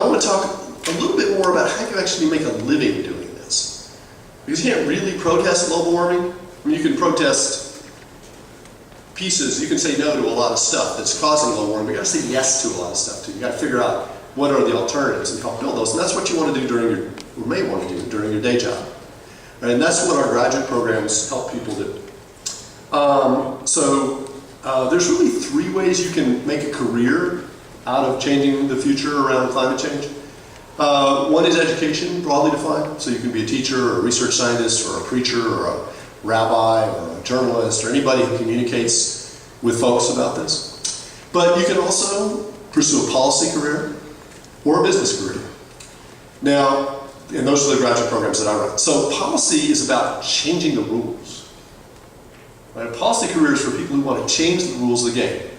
I want to talk a little bit more about how you actually make a living doing this. Because you can't really protest global warming. I mean, you can protest pieces, you can say no to a lot of stuff that's causing global warming, but you got to say yes to a lot of stuff too. You got to figure out what are the alternatives and help build those. And that's what you want to do during your, or may want to do during your day job. Right? And that's what our graduate programs help people do. There's really three ways you can make a career out of changing the future around climate change. One is education, broadly defined. So you can be a teacher or a research scientist or a preacher or a rabbi or a journalist or anybody who communicates with folks about this. But you can also pursue a policy career or a business career. Now, and those are the graduate programs that I run. So policy is about changing the rules. Right? A policy career is for people who want to change the rules of the game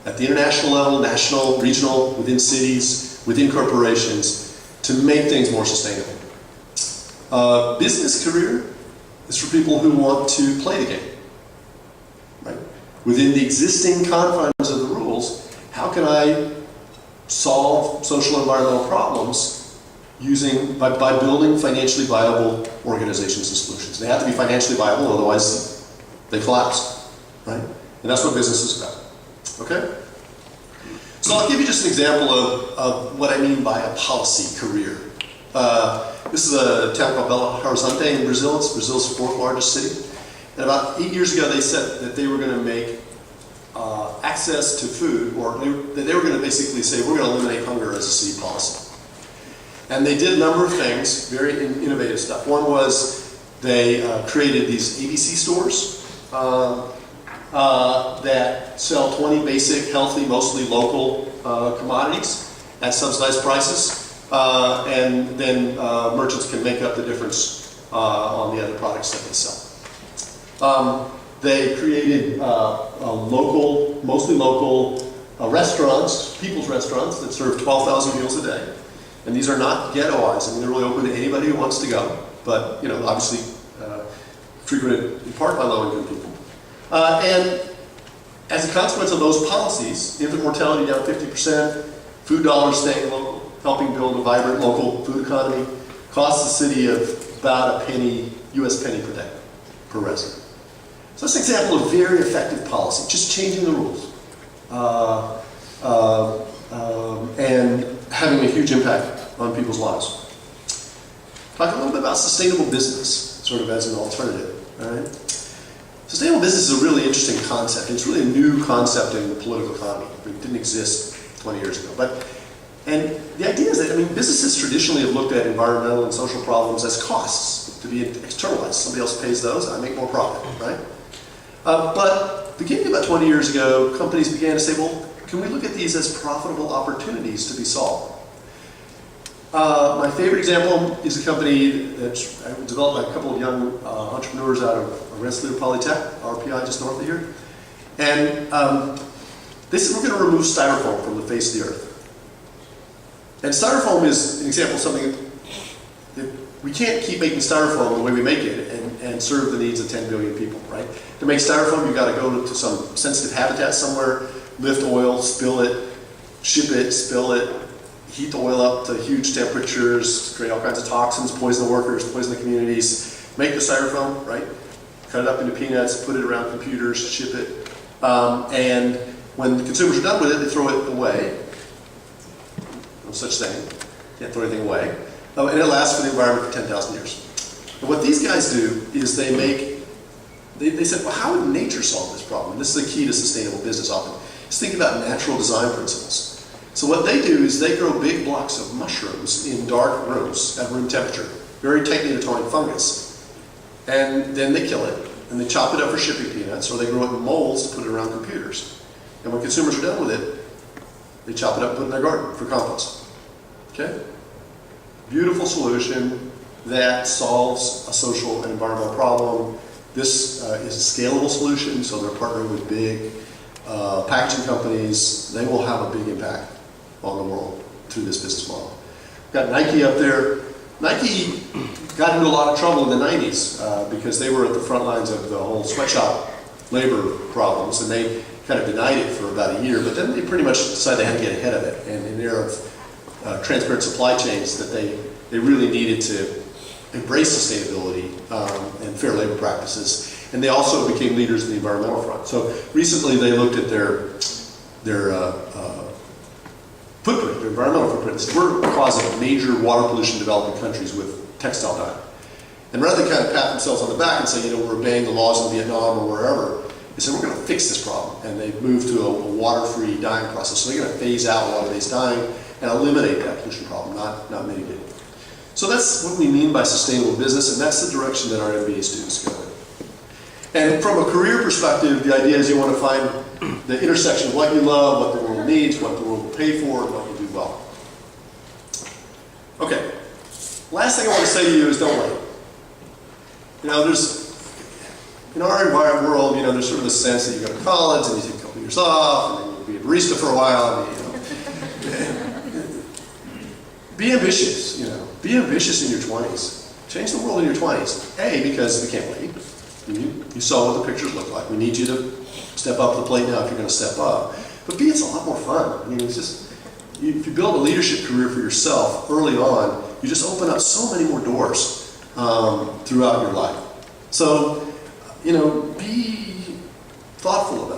at the international level, national, regional, within cities, within corporations, to make things more sustainable. Business career is for people who want to play the game. Right? Within the existing confines of the rules, how can I solve social and environmental problems by building financially viable organizations and solutions. They have to be financially viable, otherwise they collapse, right? And that's what business is about, okay? So I'll give you just an example of what I mean by a policy career. This is a town called Belo Horizonte in Brazil. It's Brazil's fourth largest city. And about 8 years ago, they said that they were going to make access to food, or that they were going to basically say, we're going to eliminate hunger as a city policy. And they did a number of things, very innovative stuff. One was they created these ABC stores that sell 20 basic, healthy, mostly local commodities at subsidized prices. And then merchants can make up the difference on the other products that they sell. They created local, mostly local restaurants, people's restaurants that serve 12,000 meals a day. And these are not ghettoized. I mean, they're really open to anybody who wants to go. But, you know, obviously frequented in part by low-income people. And as a consequence of those policies, infant mortality down 50%, food dollars staying local, helping build a vibrant local food economy, costs the city of about a penny, US penny per day, per resident. So that's an example of very effective policy, just changing the rules. And having a huge impact on people's lives. Talk a little bit about sustainable business, sort of as an alternative. All right? Sustainable business is a really interesting concept. It's really a new concept in the political economy. It didn't exist 20 years ago. And the idea is that, I mean, businesses traditionally have looked at environmental and social problems as costs to be externalized. Somebody else pays those, and I make more profit, right? But beginning about 20 years ago, companies began to say, well, can we look at these as profitable opportunities to be solved? My favorite example is a company that's developed by a couple of young entrepreneurs out of Rensselaer Polytech, RPI, just north of here. And they said, we're going to remove styrofoam from the face of the earth. And styrofoam is an example of something that we can't keep making styrofoam the way we make it and serve the needs of 10 billion people, right? To make styrofoam, you've got to go to some sensitive habitat somewhere, lift oil, spill it, ship it, spill it, heat the oil up to huge temperatures, create all kinds of toxins, poison the workers, poison the communities, make the styrofoam, right? Cut it up into peanuts, put it around computers, ship it. And when the consumers are done with it, they throw it away. No such thing. Can't throw anything away. And it lasts for the environment for 10,000 years. And what these guys do is they said, well, how would nature solve this problem? And this is the key to sustainable business often. Is think about natural design principles. So what they do is they grow big blocks of mushrooms in dark rooms at room temperature, very tightly intertwined fungus. And then they kill it, and they chop it up for shipping peanuts, or they grow it in molds to put it around computers. And when consumers are done with it, they chop it up and put it in their garden for compost. Okay? Beautiful solution that solves a social and environmental problem. This is a scalable solution, so they're partnering with big packaging companies. They will have a big impact on the world through this business model. Got Nike up there. Nike got into a lot of trouble in the 90s because they were at the front lines of the whole sweatshop labor problems, and they kind of denied it for about a year, but then they pretty much decided they had to get ahead of it. And in an era of transparent supply chains, that they really needed to embrace sustainability and fair labor practices. And they also became leaders in the environmental front. So recently they looked at their footprint, their environmental footprint, and said, we're causing major water pollution in developing countries with textile dyeing. And rather than kind of pat themselves on the back and say, you know, we're obeying the laws in Vietnam or wherever, they said, we're going to fix this problem. And they moved to a water-free dyeing process. So they're going to phase out water-based dyeing and eliminate that pollution problem, not mitigate it. So that's what we mean by sustainable business, and that's the direction that our MBA students go in. And from a career perspective, the idea is you want to find the intersection of what you love, what the world needs, what the world will pay for, and what you do well. Okay, last thing I want to say to you is don't wait. You know, in our environment world, you know, there's sort of the sense that you go to college and you take a couple of years off, and then you'll be a barista for a while, and be ambitious, you know. Be ambitious in your 20s. Change the world in your 20s. A, because we can't wait. You saw what the pictures look like. We need you to step up to the plate now if you're going to step up. But B, it's a lot more fun. I mean, it's just, if you build a leadership career for yourself early on, you just open up so many more doors throughout your life. So, you know, be thoughtful about it.